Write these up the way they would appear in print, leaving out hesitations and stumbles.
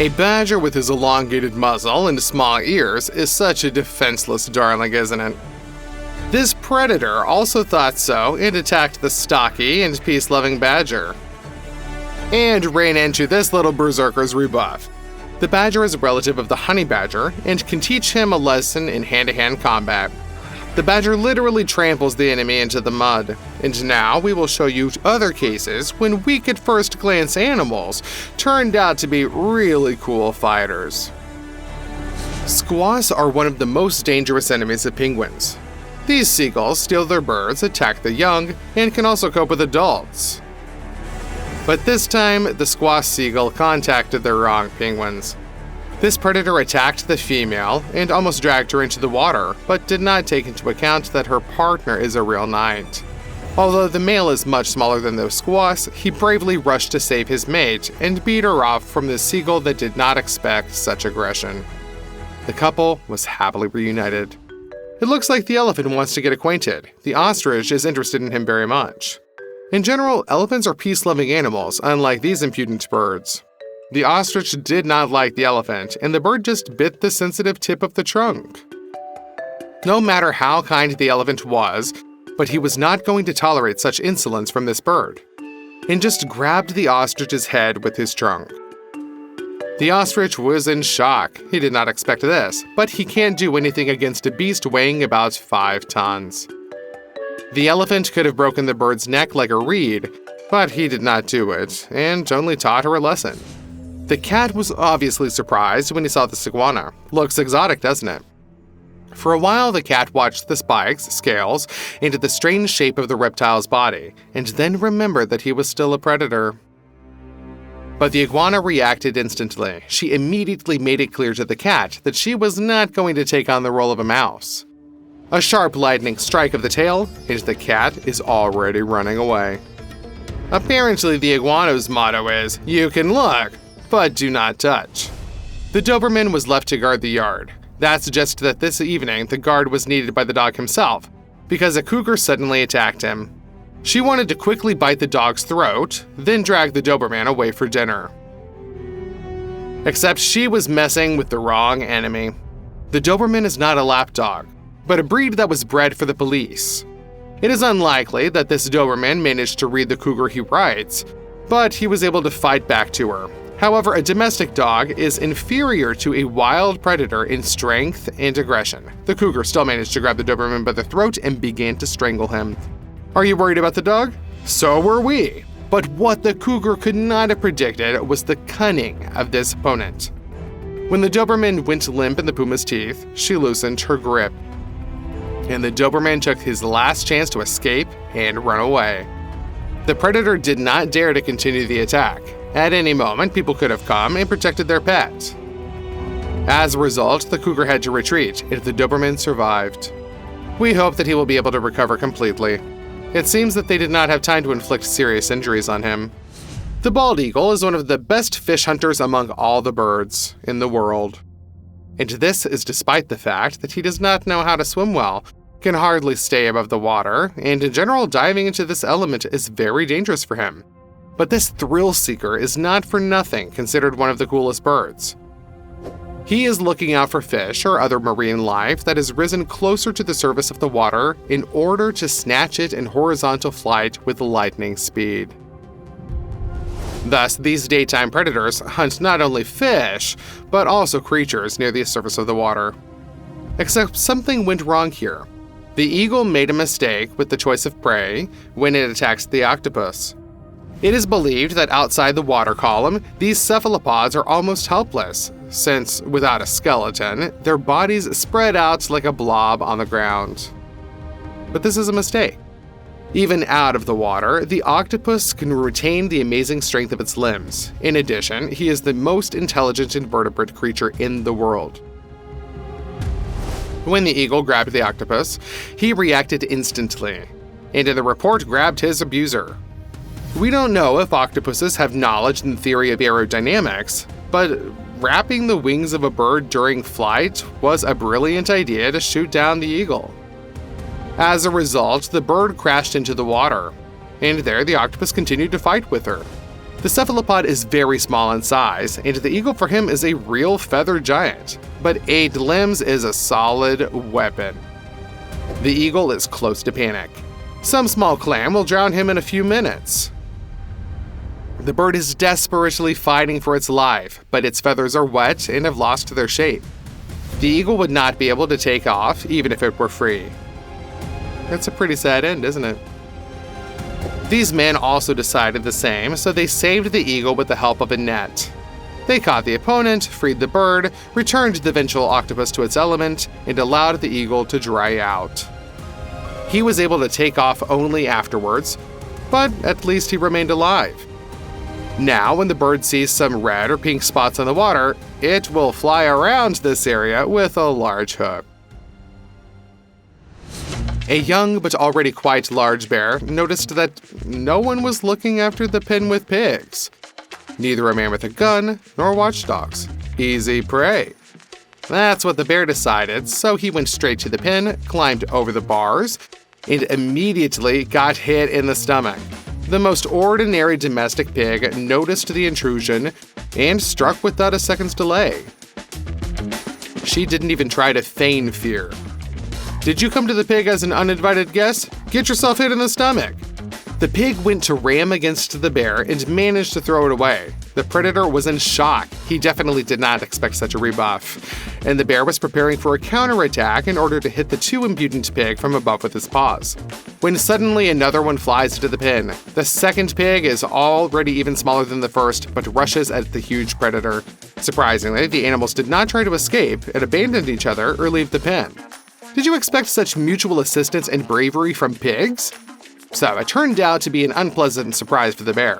A badger with his elongated muzzle and small ears is such a defenseless darling, isn't it? This predator also thought so and attacked the stocky and peace-loving badger, and ran into this little berserker's rebuff. The badger is a relative of the honey badger and can teach him a lesson in hand-to-hand combat. The badger literally tramples the enemy into the mud, and now we will show you other cases when weak at first glance animals turned out to be really cool fighters. Squaws are one of the most dangerous enemies of penguins. These seagulls steal their birds, attack the young, and can also cope with adults. But this time, the squaw seagull contacted the wrong penguins. This predator attacked the female and almost dragged her into the water, but did not take into account that her partner is a real knight. Although the male is much smaller than those squaws, he bravely rushed to save his mate and beat her off from the seagull that did not expect such aggression. The couple was happily reunited. It looks like the elephant wants to get acquainted. The ostrich is interested in him very much. In general, elephants are peace-loving animals, unlike these impudent birds. The ostrich did not like the elephant, and the bird just bit the sensitive tip of the trunk. No matter how kind the elephant was, but he was not going to tolerate such insolence from this bird, and just grabbed the ostrich's head with his trunk. The ostrich was in shock. He did not expect this, but he can't do anything against a beast weighing about 5 tons. The elephant could have broken the bird's neck like a reed, but he did not do it, and only taught her a lesson. The cat was obviously surprised when he saw the iguana. Looks exotic, doesn't it? For a while, the cat watched the spikes, scales, and the strange shape of the reptile's body, and then remembered that he was still a predator. But the iguana reacted instantly. She immediately made it clear to the cat that she was not going to take on the role of a mouse. A sharp lightning strike of the tail, and the cat is already running away. Apparently, the iguana's motto is, "You can look, but do not touch." The Doberman was left to guard the yard. That suggests that this evening the guard was needed by the dog himself, because a cougar suddenly attacked him. She wanted to quickly bite the dog's throat, then drag the Doberman away for dinner. Except she was messing with the wrong enemy. The Doberman is not a lapdog, but a breed that was bred for the police. It is unlikely that this Doberman managed to read the cougar he rides, but he was able to fight back to her. However, a domestic dog is inferior to a wild predator in strength and aggression. The cougar still managed to grab the Doberman by the throat and began to strangle him. Are you worried about the dog? So were we. But what the cougar could not have predicted was the cunning of this opponent. When the Doberman went limp in the puma's teeth, she loosened her grip, and the Doberman took his last chance to escape and run away. The predator did not dare to continue the attack. At any moment, people could have come and protected their pet. As a result, the cougar had to retreat, and the Doberman survived. We hope that he will be able to recover completely. It seems that they did not have time to inflict serious injuries on him. The bald eagle is one of the best fish hunters among all the birds in the world. And this is despite the fact that he does not know how to swim well, can hardly stay above the water, and in general, diving into this element is very dangerous for him. But this thrill seeker is not for nothing considered one of the coolest birds. He is looking out for fish or other marine life that has risen closer to the surface of the water in order to snatch it in horizontal flight with lightning speed. Thus, these daytime predators hunt not only fish, but also creatures near the surface of the water. Except something went wrong here. The eagle made a mistake with the choice of prey when it attacks the octopus. It is believed that outside the water column, these cephalopods are almost helpless, since, without a skeleton, their bodies spread out like a blob on the ground. But this is a mistake. Even out of the water, the octopus can retain the amazing strength of its limbs. In addition, he is the most intelligent invertebrate creature in the world. When the eagle grabbed the octopus, he reacted instantly, and in the report grabbed his abuser. We don't know if octopuses have knowledge in the theory of aerodynamics, but wrapping the wings of a bird during flight was a brilliant idea to shoot down the eagle. As a result, the bird crashed into the water, and there the octopus continued to fight with her. The cephalopod is very small in size, and the eagle for him is a real feather giant, but 8 limbs is a solid weapon. The eagle is close to panic. Some small clam will drown him in a few minutes. The bird is desperately fighting for its life, but its feathers are wet and have lost their shape. The eagle would not be able to take off, even if it were free. That's a pretty sad end, isn't it? These men also decided the same, so they saved the eagle with the help of a net. They caught the opponent, freed the bird, returned the vengeful octopus to its element, and allowed the eagle to dry out. He was able to take off only afterwards, but at least he remained alive. Now, when the bird sees some red or pink spots on the water, it will fly around this area with a large hook. A young but already quite large bear noticed that no one was looking after the pen with pigs. Neither a man with a gun nor watchdogs. Easy prey. That's what the bear decided, so he went straight to the pen, climbed over the bars, and immediately got hit in the stomach. The most ordinary domestic pig noticed the intrusion and struck without a second's delay. She didn't even try to feign fear. Did you come to the pig as an uninvited guest? Get yourself hit in the stomach. The pig went to ram against the bear and managed to throw it away. The predator was in shock. He definitely did not expect such a rebuff. And the bear was preparing for a counterattack in order to hit the too impudent pig from above with his paws. When suddenly another one flies into the pen. The second pig is already even smaller than the first, but rushes at the huge predator. Surprisingly, the animals did not try to escape and abandoned each other or leave the pen. Did you expect such mutual assistance and bravery from pigs? So it turned out to be an unpleasant surprise for the bear.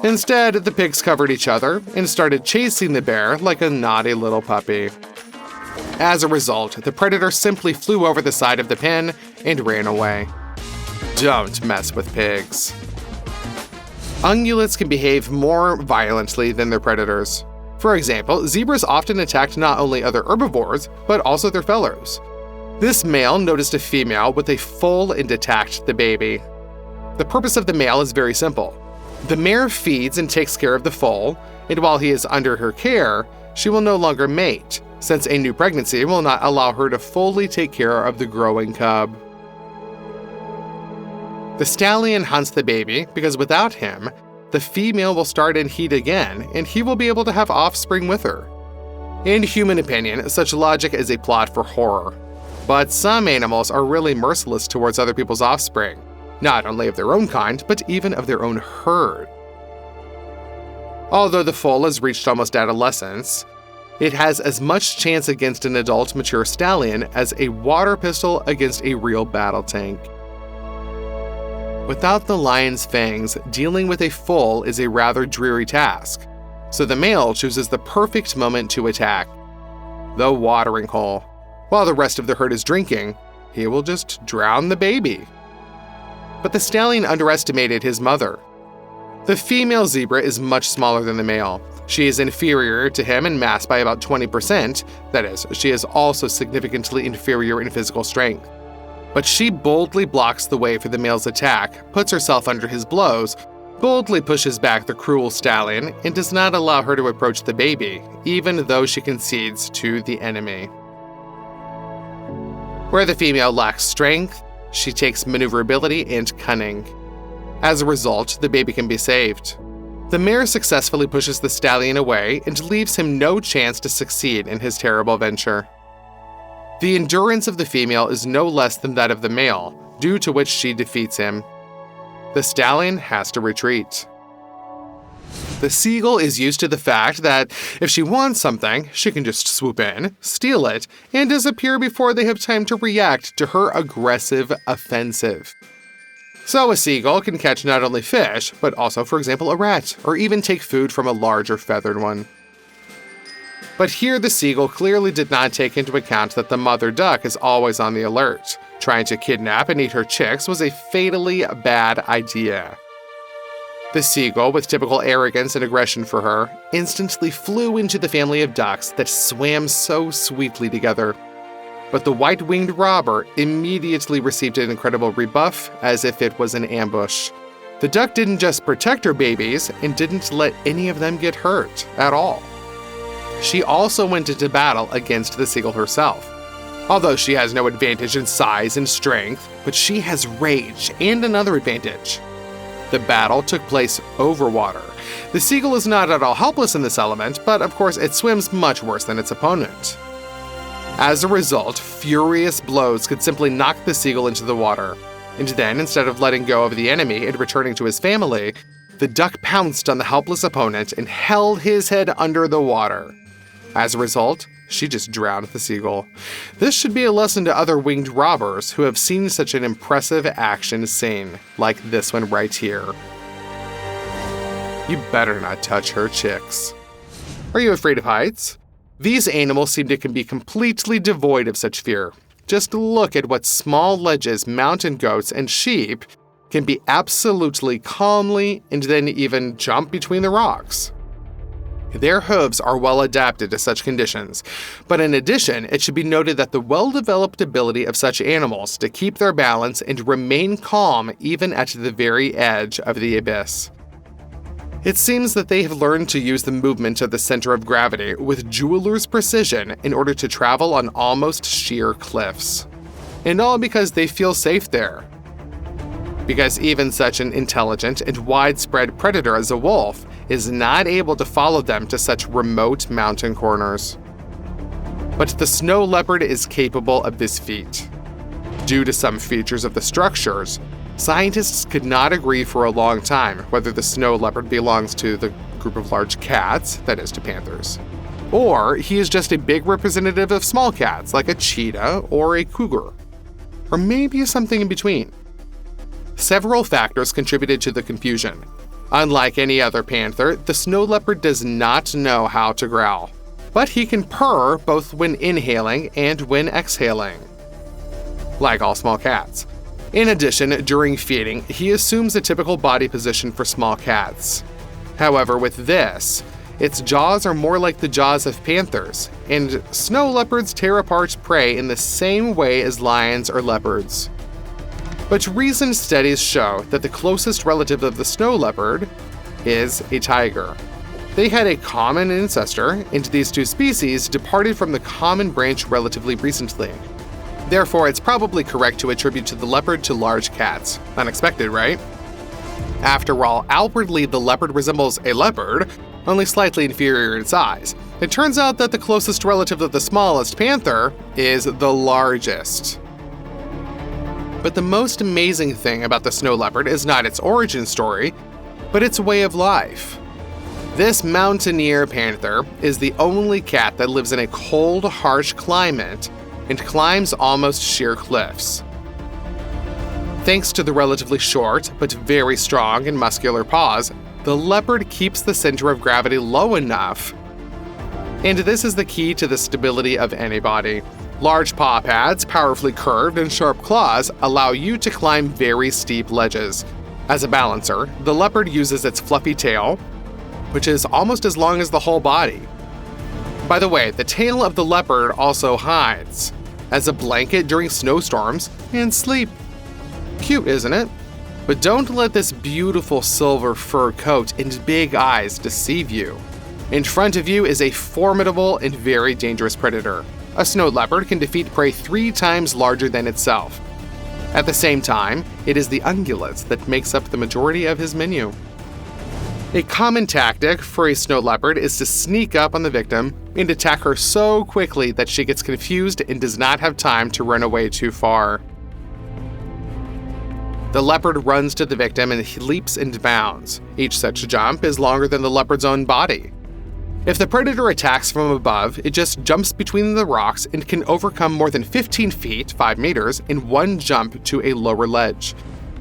Instead, the pigs covered each other and started chasing the bear like a naughty little puppy. As a result, the predator simply flew over the side of the pen and ran away. Don't mess with pigs. Ungulates can behave more violently than their predators. For example, zebras often attacked not only other herbivores, but also their fellows. This male noticed a female with a foal and attacked the baby. The purpose of the male is very simple. The mare feeds and takes care of the foal, and while he is under her care, she will no longer mate, since a new pregnancy will not allow her to fully take care of the growing cub. The stallion hunts the baby because without him, the female will start in heat again, and he will be able to have offspring with her. In human opinion, such logic is a plot for horror. But some animals are really merciless towards other people's offspring, not only of their own kind, but even of their own herd. Although the foal has reached almost adolescence, it has as much chance against an adult mature stallion as a water pistol against a real battle tank. Without the lion's fangs, dealing with a foal is a rather dreary task, so the male chooses the perfect moment to attack, the watering hole. While the rest of the herd is drinking, he will just drown the baby. But the stallion underestimated his mother. The female zebra is much smaller than the male. She is inferior to him in mass by about 20%, that is, she is also significantly inferior in physical strength. But she boldly blocks the way for the male's attack, puts herself under his blows, boldly pushes back the cruel stallion, and does not allow her to approach the baby, even though she concedes to the enemy. Where the female lacks strength, she takes maneuverability and cunning. As a result, the baby can be saved. The mare successfully pushes the stallion away and leaves him no chance to succeed in his terrible venture. The endurance of the female is no less than that of the male, due to which she defeats him. The stallion has to retreat. The seagull is used to the fact that if she wants something, she can just swoop in, steal it, and disappear before they have time to react to her aggressive offensive. So a seagull can catch not only fish, but also, for example, a rat, or even take food from a larger feathered one. But here the seagull clearly did not take into account that the mother duck is always on the alert. Trying to kidnap and eat her chicks was a fatally bad idea. The seagull, with typical arrogance and aggression for her, instantly flew into the family of ducks that swam so sweetly together. But the white-winged robber immediately received an incredible rebuff as if it was an ambush. The duck didn't just protect her babies and didn't let any of them get hurt at all. She also went into battle against the seagull herself. Although she has no advantage in size and strength, but she has rage and another advantage. The battle took place over water. The seagull is not at all helpless in this element, but of course it swims much worse than its opponent. As a result, furious blows could simply knock the seagull into the water. And then, instead of letting go of the enemy and returning to his family, the duck pounced on the helpless opponent and held his head under the water. As a result, she just drowned the seagull. This should be a lesson to other winged robbers who have seen such an impressive action scene, like this one right here. You better not touch her chicks. Are you afraid of heights? These animals seem to be completely devoid of such fear. Just look at what small ledges mountain goats and sheep can be absolutely calmly and then even jump between the rocks. Their hooves are well adapted to such conditions, but in addition, it should be noted that the well-developed ability of such animals to keep their balance and remain calm even at the very edge of the abyss. It seems that they have learned to use the movement of the center of gravity with jeweler's precision in order to travel on almost sheer cliffs. And all because they feel safe there. Because even such an intelligent and widespread predator as a wolf is not able to follow them to such remote mountain corners. But the snow leopard is capable of this feat. Due to some features of the structures, scientists could not agree for a long time whether the snow leopard belongs to the group of large cats, that is to panthers, or he is just a big representative of small cats like a cheetah or a cougar, or maybe something in between. Several factors contributed to the confusion. Unlike any other panther, the snow leopard does not know how to growl, but he can purr both when inhaling and when exhaling, like all small cats. In addition, during feeding, he assumes a typical body position for small cats. However, with this, its jaws are more like the jaws of panthers, and snow leopards tear apart prey in the same way as lions or leopards. But recent studies show that the closest relative of the snow leopard is a tiger. They had a common ancestor, and these two species departed from the common branch relatively recently. Therefore, it's probably correct to attribute to the leopard to large cats. Unexpected, right? After all, outwardly the leopard resembles a leopard, only slightly inferior in size. It turns out that the closest relative of the smallest panther is the largest. But the most amazing thing about the snow leopard is not its origin story, but its way of life. This mountaineer panther is the only cat that lives in a cold, harsh climate and climbs almost sheer cliffs. Thanks to the relatively short but very strong and muscular paws, the leopard keeps the center of gravity low enough. And this is the key to the stability of any body. Large paw pads, powerfully curved, and sharp claws allow you to climb very steep ledges. As a balancer, the leopard uses its fluffy tail, which is almost as long as the whole body. By the way, the tail of the leopard also hides as a blanket during snowstorms and sleep. Cute, isn't it? But don't let this beautiful silver fur coat and big eyes deceive you. In front of you is a formidable and very dangerous predator. A snow leopard can defeat prey 3 times larger than itself. At the same time, it is the ungulates that makes up the majority of his menu. A common tactic for a snow leopard is to sneak up on the victim and attack her so quickly that she gets confused and does not have time to run away too far. The leopard runs to the victim and he leaps and bounds. Each such jump is longer than the leopard's own body. If the predator attacks from above, it just jumps between the rocks and can overcome more than 15 feet, 5 meters, in one jump to a lower ledge.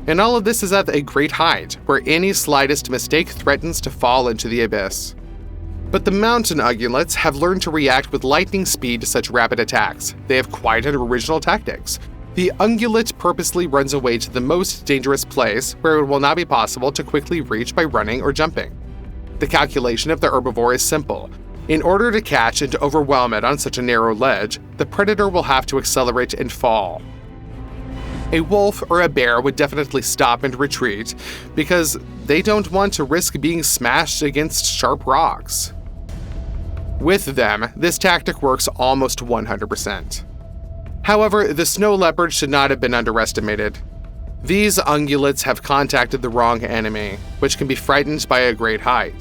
And all of this is at a great height, where any slightest mistake threatens to fall into the abyss. But the mountain ungulates have learned to react with lightning speed to such rapid attacks. They have quite an original tactics. The ungulate purposely runs away to the most dangerous place where it will not be possible to quickly reach by running or jumping. The calculation of the herbivore is simple. In order to catch and to overwhelm it on such a narrow ledge, the predator will have to accelerate and fall. a wolf or a bear would definitely stop and retreat because they don't want to risk being smashed against sharp rocks. With them, this tactic works almost 100%. However, the snow leopard should not have been underestimated. These ungulates have contacted the wrong enemy, which can be frightened by a great height.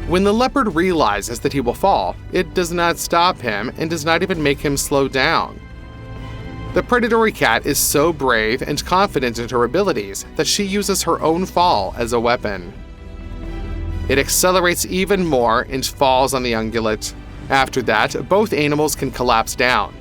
When the leopard realizes that he will fall, it does not stop him and does not even make him slow down. The predatory cat is so brave and confident in her abilities that she uses her own fall as a weapon. It accelerates even more and falls on the ungulate. After that, both animals can collapse down.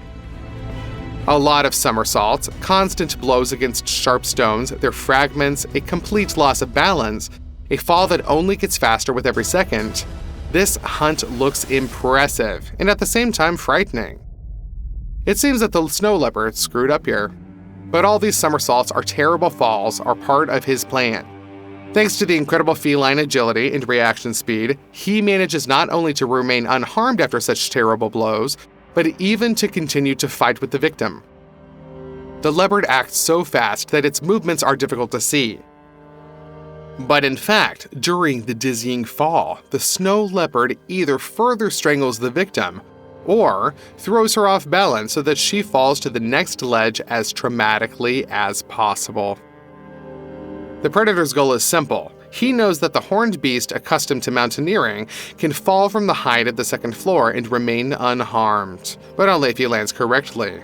A lot of somersaults, constant blows against sharp stones, their fragments, a complete loss of balance, a fall that only gets faster with every second. This hunt looks impressive and at the same time frightening. It seems that the snow leopard screwed up here. But all these somersaults or terrible falls are part of his plan. Thanks to the incredible feline agility and reaction speed, he manages not only to remain unharmed after such terrible blows, but even to continue to fight with the victim. The leopard acts so fast that its movements are difficult to see. But in fact, during the dizzying fall, the snow leopard either further strangles the victim or throws her off balance so that she falls to the next ledge as traumatically as possible. The predator's goal is simple. He knows that the horned beast accustomed to mountaineering can fall from the height of the second floor and remain unharmed, but only if he lands correctly.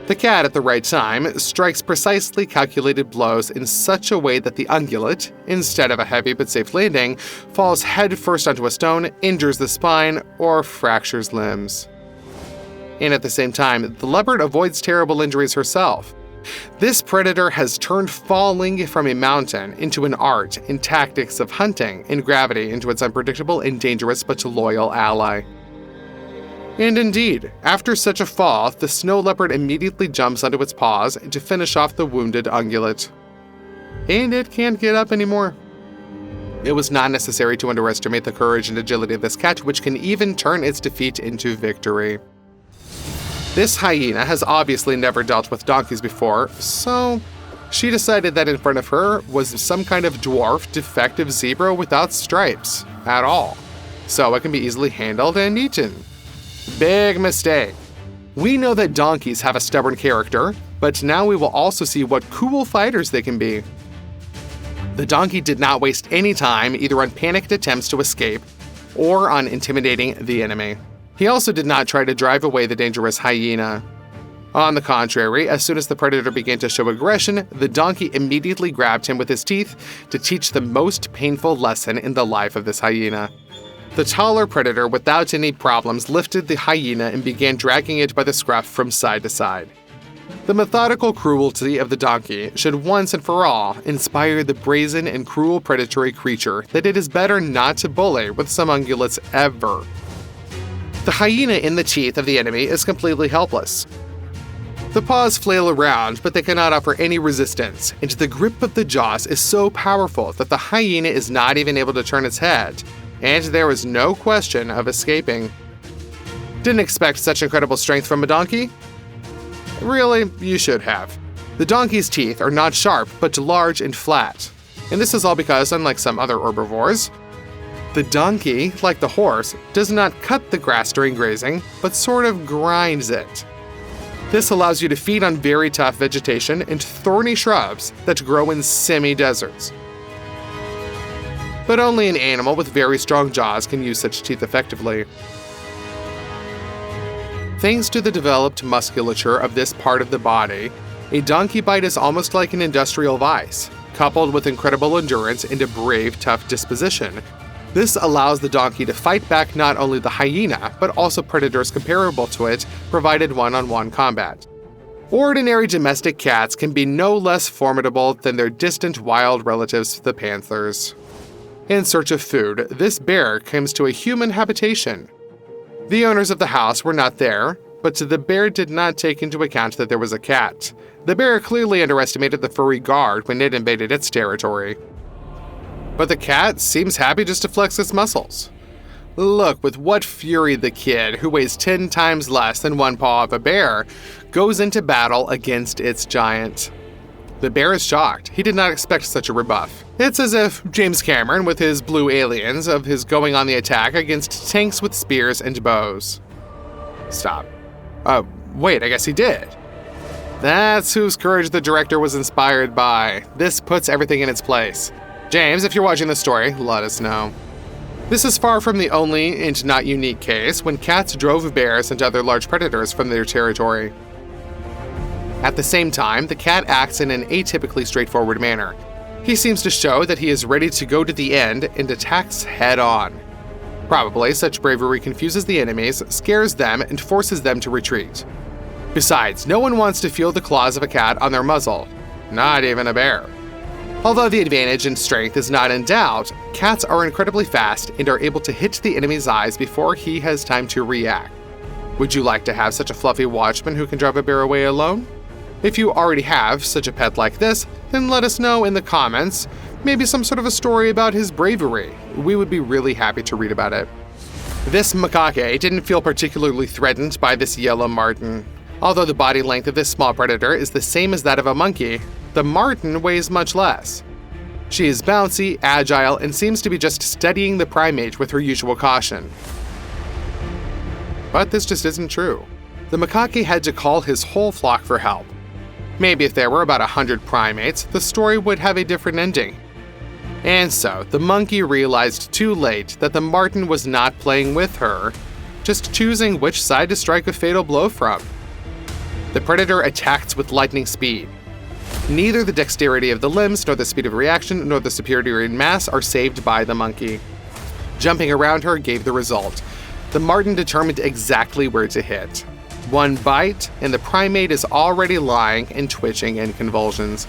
The cat, at the right time, strikes precisely calculated blows in such a way that the ungulate, instead of a heavy but safe landing, falls headfirst onto a stone, injures the spine, or fractures limbs. And at the same time, the leopard avoids terrible injuries herself. This predator has turned falling from a mountain into an art in tactics of hunting and gravity into its unpredictable and dangerous but loyal ally. And indeed, after such a fall, the snow leopard immediately jumps onto its paws to finish off the wounded ungulate. And it can't get up anymore. It was not necessary to underestimate the courage and agility of this cat, which can even turn its defeat into victory. This hyena has obviously never dealt with donkeys before, so she decided that in front of her was some kind of dwarf, defective zebra without stripes at all, so it can be easily handled and eaten. Big mistake. We know that donkeys have a stubborn character, but now we will also see what cool fighters they can be. The donkey did not waste any time either on panicked attempts to escape or on intimidating the enemy. He also did not try to drive away the dangerous hyena. On the contrary, as soon as the predator began to show aggression, the donkey immediately grabbed him with his teeth to teach the most painful lesson in the life of this hyena. The taller predator, without any problems, lifted the hyena and began dragging it by the scruff from side to side. The methodical cruelty of the donkey should once and for all inspire the brazen and cruel predatory creature that it is better not to bully with some ungulates ever. The hyena in the teeth of the enemy is completely helpless. The paws flail around, but they cannot offer any resistance, and the grip of the jaws is so powerful that the hyena is not even able to turn its head, and there is no question of escaping. Didn't expect such incredible strength from a donkey? Really, you should have. The donkey's teeth are not sharp, but large and flat. And this is all because, unlike some other herbivores, the donkey, like the horse, does not cut the grass during grazing, but sort of grinds it. This allows you to feed on very tough vegetation and thorny shrubs that grow in semi-deserts. But only an animal with very strong jaws can use such teeth effectively. Thanks to the developed musculature of this part of the body, a donkey bite is almost like an industrial vice, coupled with incredible endurance and a brave, tough disposition. This allows the donkey to fight back not only the hyena, but also predators comparable to it, provided one-on-one combat. Ordinary domestic cats can be no less formidable than their distant wild relatives, the panthers. In search of food, this bear comes to a human habitation. The owners of the house were not there, but the bear did not take into account that there was a cat. The bear clearly underestimated the furry guard when it invaded its territory. But the cat seems happy just to flex its muscles. Look with what fury the kid, who weighs 10 times less than one paw of a bear, goes into battle against its giant. The bear is shocked. He did not expect such a rebuff. It's as if James Cameron, with his blue aliens, of his going on the attack against tanks with spears and bows. Stop. Wait, I guess he did. That's whose courage the director was inspired by. This puts everything in its place. James, if you're watching this story, let us know. This is far from the only and not unique case when cats drove bears and other large predators from their territory. At the same time, the cat acts in an atypically straightforward manner. He seems to show that he is ready to go to the end and attacks head-on. Probably, such bravery confuses the enemies, scares them, and forces them to retreat. Besides, no one wants to feel the claws of a cat on their muzzle, not even a bear. Although the advantage in strength is not in doubt, cats are incredibly fast and are able to hit the enemy's eyes before he has time to react. Would you like to have such a fluffy watchman who can drive a bear away alone? If you already have such a pet like this, then let us know in the comments, maybe some sort of a story about his bravery. We would be really happy to read about it. This macaque didn't feel particularly threatened by this yellow marten. Although the body length of this small predator is the same as that of a monkey, the marten weighs much less. She is bouncy, agile, and seems to be just studying the primate with her usual caution. But this just isn't true. The macaque had to call his whole flock for help. Maybe if there were about 100 primates, the story would have a different ending. And so, the monkey realized too late that the marten was not playing with her, just choosing which side to strike a fatal blow from. The predator attacks with lightning speed. Neither the dexterity of the limbs, nor the speed of reaction, nor the superiority in mass are saved by the monkey. Jumping around her gave the result. The marten determined exactly where to hit. One bite, and the primate is already lying and twitching in convulsions.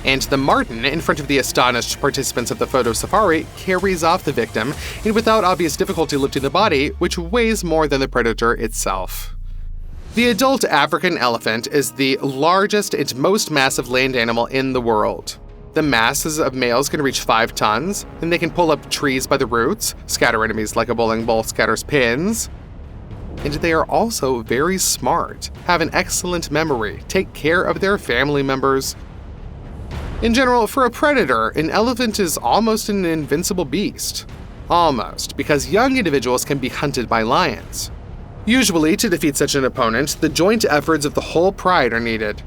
And the marten, in front of the astonished participants of the photo safari, carries off the victim, and without obvious difficulty lifting the body, which weighs more than the predator itself. The adult African elephant is the largest and most massive land animal in the world. The masses of males can reach 5 tons, and they can pull up trees by the roots, scatter enemies like a bowling ball scatters pins. And they are also very smart, have an excellent memory, take care of their family members. In general, for a predator, an elephant is almost an invincible beast. Almost, because young individuals can be hunted by lions. Usually, to defeat such an opponent, the joint efforts of the whole pride are needed.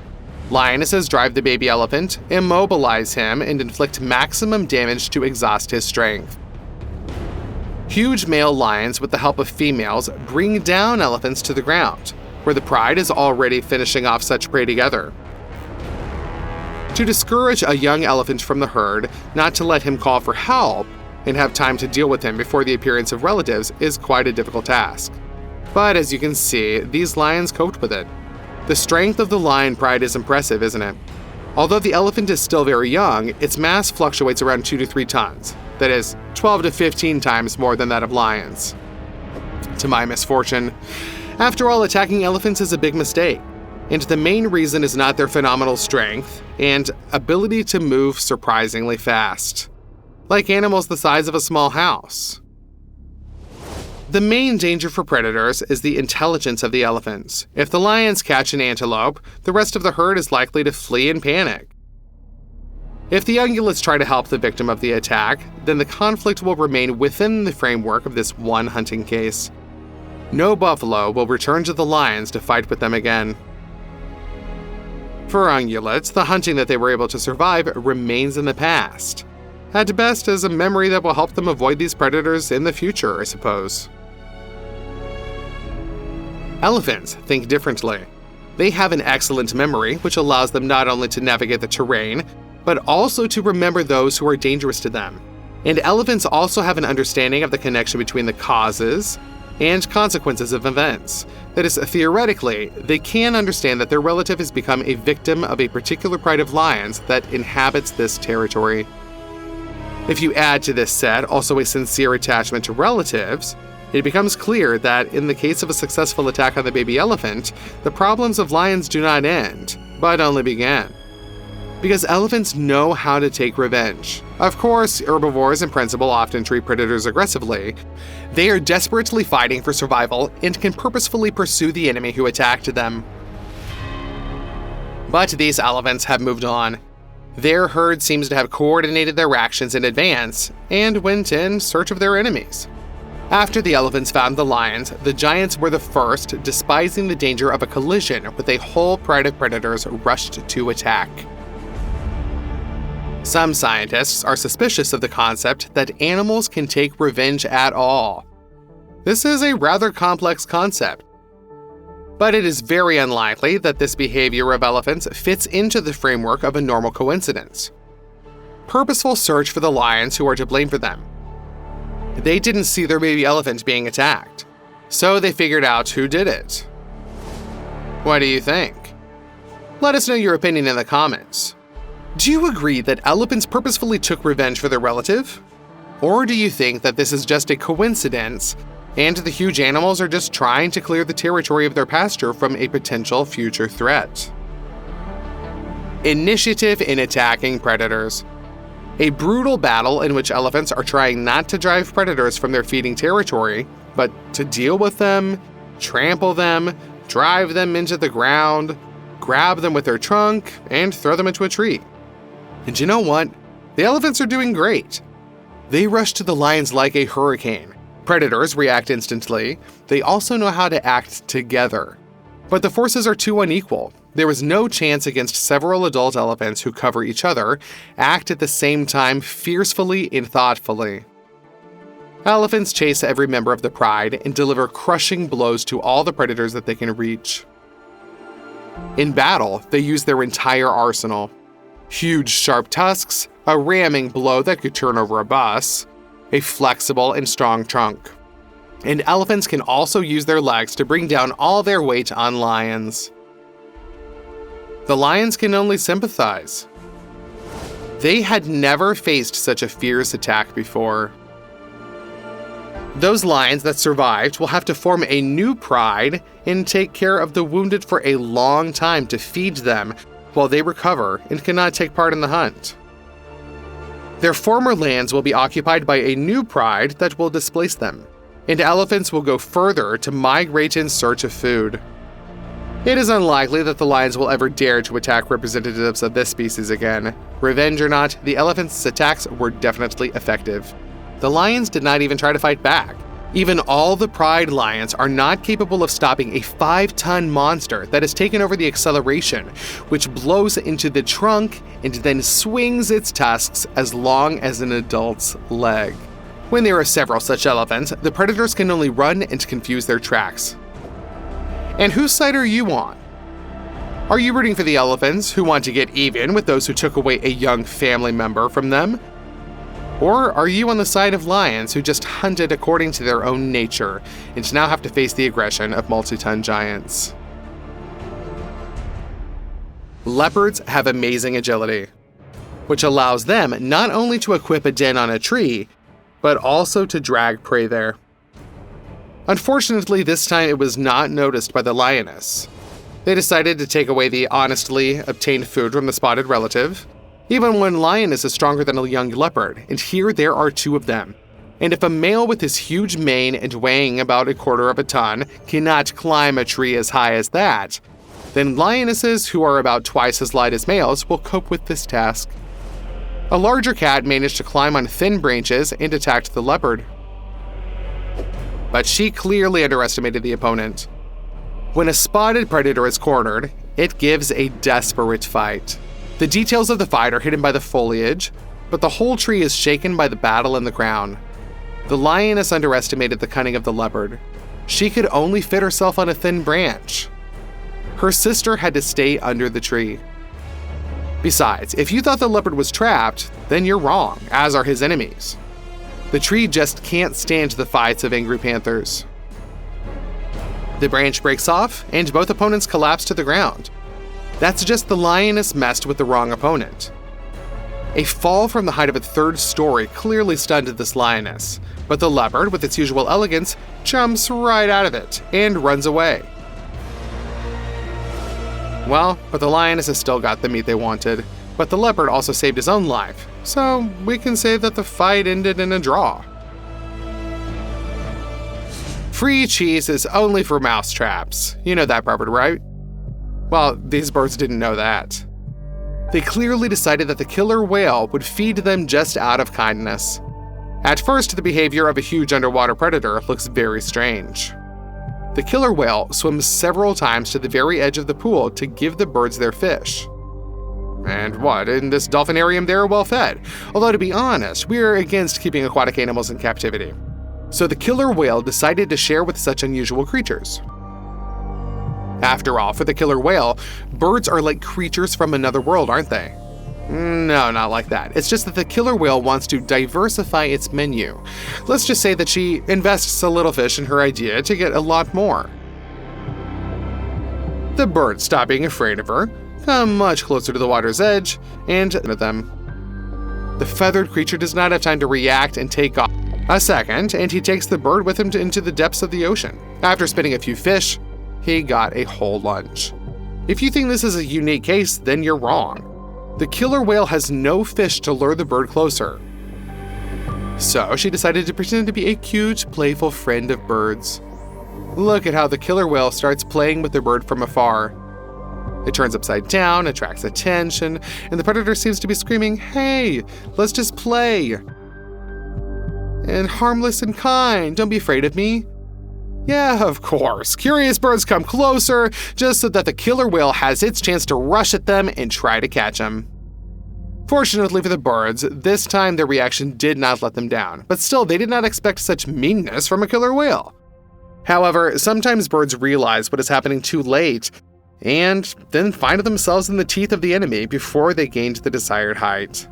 Lionesses drive the baby elephant, immobilize him, and inflict maximum damage to exhaust his strength. Huge male lions, with the help of females, bring down elephants to the ground, where the pride is already finishing off such prey together. To discourage a young elephant from the herd, not to let him call for help, and have time to deal with him before the appearance of relatives is quite a difficult task. But as you can see, these lions coped with it. The strength of the lion pride is impressive, isn't it? Although the elephant is still very young, its mass fluctuates around 2 to 3 tons. That is, 12 to 15 times more than that of lions. To my misfortune. After all, attacking elephants is a big mistake. And the main reason is not their phenomenal strength and ability to move surprisingly fast. Like animals the size of a small house. The main danger for predators is the intelligence of the elephants. If the lions catch an antelope, the rest of the herd is likely to flee in panic. If the ungulates try to help the victim of the attack, then the conflict will remain within the framework of this one hunting case. No buffalo will return to the lions to fight with them again. For ungulates, the hunting that they were able to survive remains in the past. At best, as a memory that will help them avoid these predators in the future, I suppose. Elephants think differently. They have an excellent memory, which allows them not only to navigate the terrain, but also to remember those who are dangerous to them. And elephants also have an understanding of the connection between the causes and consequences of events. That is, theoretically, they can understand that their relative has become a victim of a particular pride of lions that inhabits this territory. If you add to this set also a sincere attachment to relatives, it becomes clear that in the case of a successful attack on the baby elephant, the problems of lions do not end, but only begin. Because elephants know how to take revenge. Of course, herbivores in principle often treat predators aggressively. They are desperately fighting for survival and can purposefully pursue the enemy who attacked them. But these elephants have moved on. Their herd seems to have coordinated their actions in advance and went in search of their enemies. After the elephants found the lions, the giants were the first, despising the danger of a collision with a whole pride of predators rushed to attack. Some scientists are suspicious of the concept that animals can take revenge at all. This is a rather complex concept, but it is very unlikely that this behavior of elephants fits into the framework of a normal coincidence. Purposeful search for the lions who are to blame for them. They didn't see their baby elephant being attacked, so they figured out who did it. What do you think? Let us know your opinion in the comments. Do you agree that elephants purposefully took revenge for their relative? Or do you think that this is just a coincidence and the huge animals are just trying to clear the territory of their pasture from a potential future threat? Initiative in attacking predators. A brutal battle in which elephants are trying not to drive predators from their feeding territory, but to deal with them, trample them, drive them into the ground, grab them with their trunk, and throw them into a tree. And you know what? The elephants are doing great. They rush to the lions like a hurricane. Predators react instantly. They also know how to act together. But the forces are too unequal. There is no chance against several adult elephants who cover each other, act at the same time fiercely and thoughtfully. Elephants chase every member of the pride and deliver crushing blows to all the predators that they can reach. In battle, they use their entire arsenal. Huge sharp tusks, a ramming blow that could turn over a bus, a flexible and strong trunk. And elephants can also use their legs to bring down all their weight on lions. The lions can only sympathize. They had never faced such a fierce attack before. Those lions that survived will have to form a new pride and take care of the wounded for a long time to feed them while they recover and cannot take part in the hunt. Their former lands will be occupied by a new pride that will displace them, and elephants will go further to migrate in search of food. It is unlikely that the lions will ever dare to attack representatives of this species again. Revenge or not, the elephants' attacks were definitely effective. The lions did not even try to fight back. Even all the pride lions are not capable of stopping a 5-ton monster that has taken over the acceleration, which blows into the trunk and then swings its tusks as long as an adult's leg. When there are several such elephants, the predators can only run and confuse their tracks. And whose side are you on? Are you rooting for the elephants who want to get even with those who took away a young family member from them? Or are you on the side of lions who just hunted according to their own nature and now have to face the aggression of multi-ton giants? Leopards have amazing agility, which allows them not only to equip a den on a tree, but also to drag prey there. Unfortunately, this time it was not noticed by the lioness. They decided to take away the honestly obtained food from the spotted relative. Even one lioness is stronger than a young leopard, and here there are 2 of them. And if a male with his huge mane and weighing about 1/4 of a ton cannot climb a tree as high as that, then lionesses who are about twice as light as males will cope with this task. A larger cat managed to climb on thin branches and attacked the leopard. But she clearly underestimated the opponent. When a spotted predator is cornered, it gives a desperate fight. The details of the fight are hidden by the foliage, but the whole tree is shaken by the battle in the ground. The lioness underestimated the cunning of the leopard. She could only fit herself on a thin branch. Her sister had to stay under the tree. Besides, if you thought the leopard was trapped, then you're wrong, as are his enemies. The tree just can't stand the fights of angry panthers. The branch breaks off, and both opponents collapse to the ground. That's just the lioness messed with the wrong opponent. A fall from the height of a 3rd story clearly stunned this lioness, but the leopard, with its usual elegance, jumps right out of it and runs away. Well, but the lioness has still got the meat they wanted. but the leopard also saved his own life, so we can say that the fight ended in a draw. Free cheese is only for mousetraps. You know that, Barbara, right? Well, these birds didn't know that. They clearly decided that the killer whale would feed them just out of kindness. At first, the behavior of a huge underwater predator looks very strange. The killer whale swims several times to the very edge of the pool to give the birds their fish. And what, in this dolphinarium they're well fed. Although to be honest, we're against keeping aquatic animals in captivity. So the killer whale decided to share with such unusual creatures. After all, for the killer whale, birds are like creatures from another world, aren't they? No, not like that. It's just that the killer whale wants to diversify its menu. Let's just say that she invests a little fish in her idea to get a lot more. The birds stop being afraid of her, come much closer to the water's edge, and them. The feathered creature does not have time to react and take off. A second, and he takes the bird with him into the depths of the ocean. After spinning a few fish, he got a whole lunch. If you think this is a unique case, then you're wrong. The killer whale has no fish to lure the bird closer. So she decided to pretend to be a cute, playful friend of birds. Look at how the killer whale starts playing with the bird from afar. It turns upside down, attracts attention, and the predator seems to be screaming, "Hey, let's just play. And harmless and kind, don't be afraid of me." Yeah, of course. Curious birds come closer, just so that the killer whale has its chance to rush at them and try to catch them. Fortunately for the birds, this time their reaction did not let them down, but still they did not expect such meanness from a killer whale. However, sometimes birds realize what is happening too late, and then find themselves in the teeth of the enemy before they gained the desired height.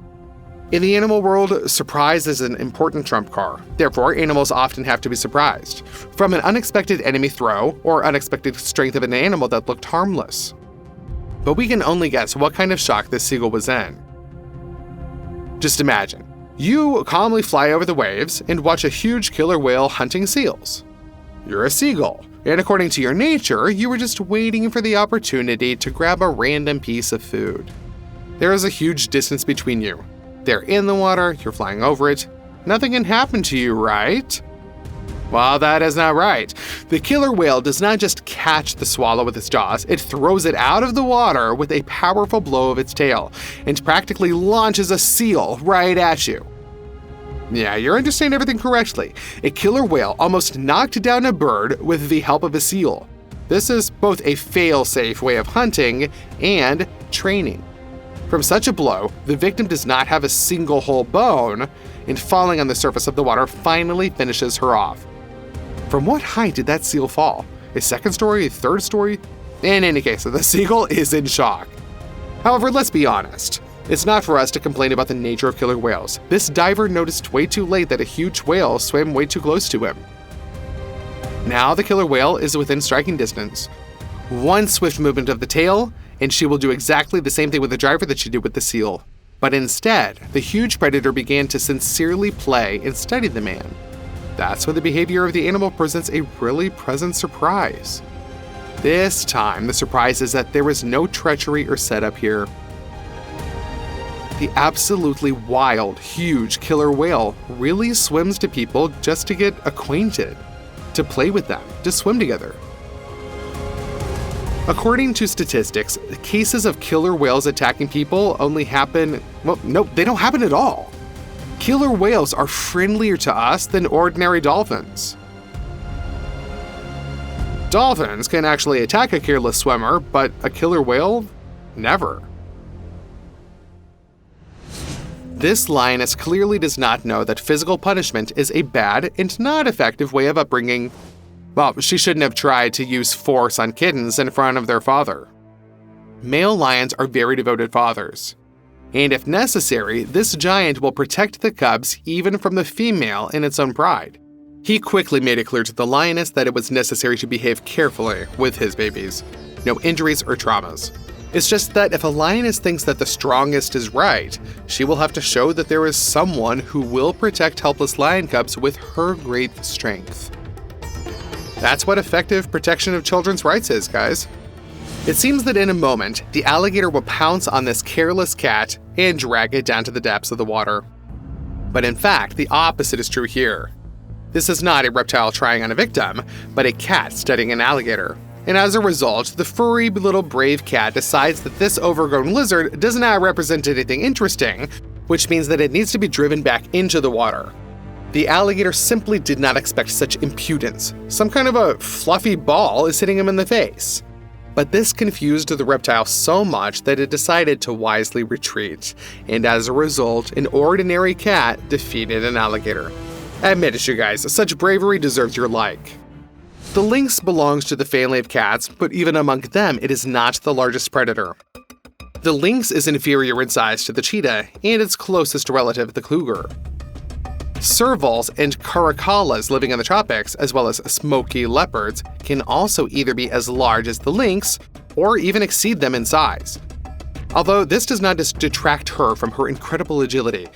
In the animal world, surprise is an important trump card. Therefore, animals often have to be surprised. From an unexpected enemy throw, or unexpected strength of an animal that looked harmless. But we can only guess what kind of shock this seagull was in. Just imagine, you calmly fly over the waves and watch a huge killer whale hunting seals. You're a seagull, and according to your nature, you were just waiting for the opportunity to grab a random piece of food. There is a huge distance between you. They're in the water, you're flying over it. Nothing can happen to you, right? Well, that is not right. The killer whale does not just catch the swallow with its jaws, it throws it out of the water with a powerful blow of its tail, and practically launches a seal right at you. Yeah, you're understanding everything correctly. A killer whale almost knocked down a bird with the help of a seal. This is both a fail-safe way of hunting and training. From such a blow, the victim does not have a single whole bone, and falling on the surface of the water finally finishes her off. From what height did that seal fall? A second story, a third story? In any case, the seagull is in shock. However, let's be honest. It's not for us to complain about the nature of killer whales. This diver noticed way too late that a huge whale swam way too close to him. Now the killer whale is within striking distance. One swift movement of the tail, and she will do exactly the same thing with the driver that she did with the seal. But instead, the huge predator began to sincerely play and study the man. That's when the behavior of the animal presents a really pleasant surprise. This time, the surprise is that there was no treachery or setup here. The absolutely wild, huge killer whale really swims to people just to get acquainted, to play with them, to swim together. According to statistics, cases of killer whales attacking people only happen, well, no, they don't happen at all. Killer whales are friendlier to us than ordinary dolphins. Dolphins can actually attack a careless swimmer, but a killer whale? Never. This lioness clearly does not know that physical punishment is a bad and not effective way of upbringing. Well, she shouldn't have tried to use force on kittens in front of their father. Male lions are very devoted fathers. And if necessary, this giant will protect the cubs even from the female in its own pride. He quickly made it clear to the lioness that it was necessary to behave carefully with his babies. No injuries or traumas. It's just that if a lioness thinks that the strongest is right, she will have to show that there is someone who will protect helpless lion cubs with her great strength. That's what effective protection of children's rights is, guys. It seems that in a moment, the alligator will pounce on this careless cat and drag it down to the depths of the water. But in fact, the opposite is true here. This is not a reptile trying on a victim, but a cat studying an alligator. And as a result, the furry little brave cat decides that this overgrown lizard does not represent anything interesting, which means that it needs to be driven back into the water. The alligator simply did not expect such impudence. Some kind of a fluffy ball is hitting him in the face. But this confused the reptile so much that it decided to wisely retreat, and as a result, an ordinary cat defeated an alligator. Admit it, you guys, such bravery deserves your like. The lynx belongs to the family of cats, but even among them, it is not the largest predator. The lynx is inferior in size to the cheetah and its closest relative, the cougar. Servals and caracalas living in the tropics, as well as smoky leopards, can also either be as large as the lynx or even exceed them in size. Although this does not detract her from her incredible agility.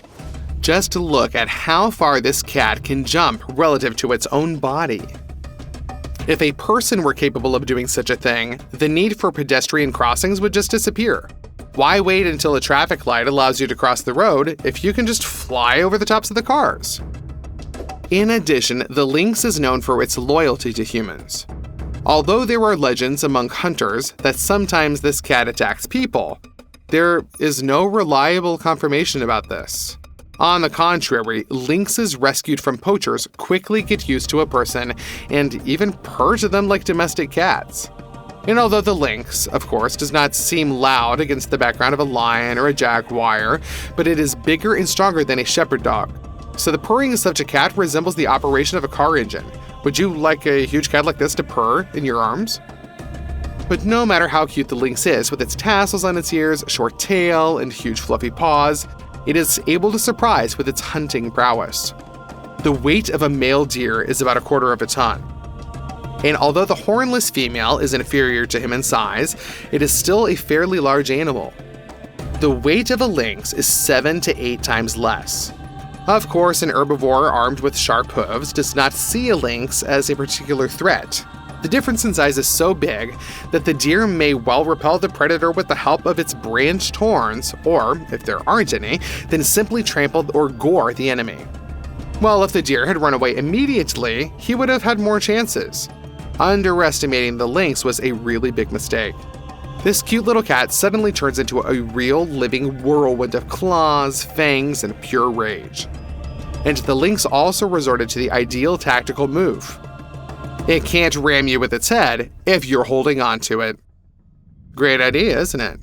Just look at how far this cat can jump relative to its own body. If a person were capable of doing such a thing, the need for pedestrian crossings would just disappear. Why wait until a traffic light allows you to cross the road if you can just fly over the tops of the cars? In addition, the lynx is known for its loyalty to humans. Although there are legends among hunters that sometimes this cat attacks people, there is no reliable confirmation about this. On the contrary, lynxes rescued from poachers quickly get used to a person and even purr to them like domestic cats. And although the lynx, of course, does not seem loud against the background of a lion or a jaguar, but it is bigger and stronger than a shepherd dog. So the purring of such a cat resembles the operation of a car engine. Would you like a huge cat like this to purr in your arms? But no matter how cute the lynx is, with its tassels on its ears, short tail, and huge fluffy paws, it is able to surprise with its hunting prowess. The weight of a male deer is about 1/4 of a ton. And although the hornless female is inferior to him in size, it is still a fairly large animal. The weight of a lynx is 7 to 8 times less. Of course, an herbivore armed with sharp hooves does not see a lynx as a particular threat. The difference in size is so big that the deer may well repel the predator with the help of its branched horns, or, if there aren't any, then simply trample or gore the enemy. Well, if the deer had run away immediately, he would have had more chances. Underestimating the lynx was a really big mistake. This cute little cat suddenly turns into a real living whirlwind of claws, fangs, and pure rage. And the lynx also resorted to the ideal tactical move. It can't ram you with its head if you're holding on to it. Great idea, isn't it?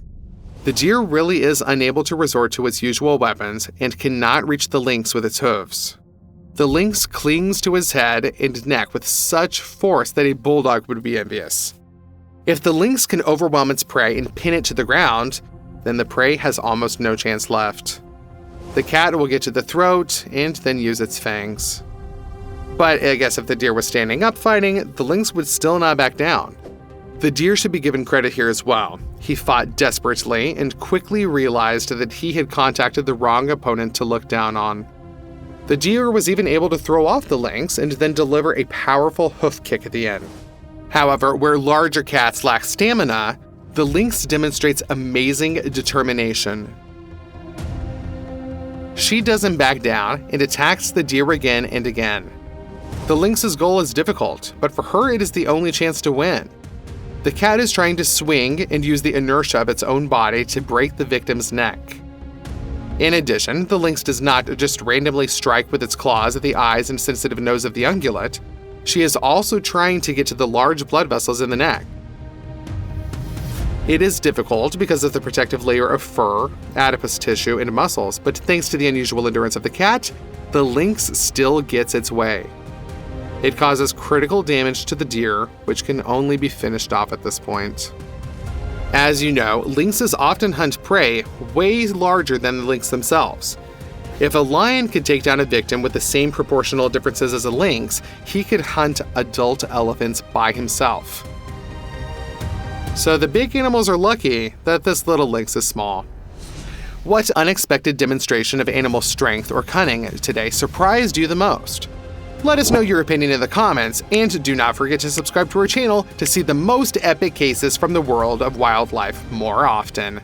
The deer really is unable to resort to its usual weapons and cannot reach the lynx with its hooves. The lynx clings to his head and neck with such force that a bulldog would be envious. If the lynx can overwhelm its prey and pin it to the ground, then the prey has almost no chance left. The cat will get to the throat and then use its fangs. But I guess if the deer was standing up fighting, the lynx would still not back down. The deer should be given credit here as well. He fought desperately and quickly realized that he had contacted the wrong opponent to look down on. The deer was even able to throw off the lynx and then deliver a powerful hoof kick at the end. However, where larger cats lack stamina, the lynx demonstrates amazing determination. She doesn't back down and attacks the deer again and again. The lynx's goal is difficult, but for her it is the only chance to win. The cat is trying to swing and use the inertia of its own body to break the victim's neck. In addition, the lynx does not just randomly strike with its claws at the eyes and sensitive nose of the ungulate. She is also trying to get to the large blood vessels in the neck. It is difficult because of the protective layer of fur, adipose tissue, and muscles, but thanks to the unusual endurance of the cat, the lynx still gets its way. It causes critical damage to the deer, which can only be finished off at this point. As you know, lynxes often hunt prey way larger than the lynx themselves. If a lion could take down a victim with the same proportional differences as a lynx, he could hunt adult elephants by himself. So the big animals are lucky that this little lynx is small. What unexpected demonstration of animal strength or cunning today surprised you the most? Let us know your opinion in the comments, and do not forget to subscribe to our channel to see the most epic cases from the world of wildlife more often.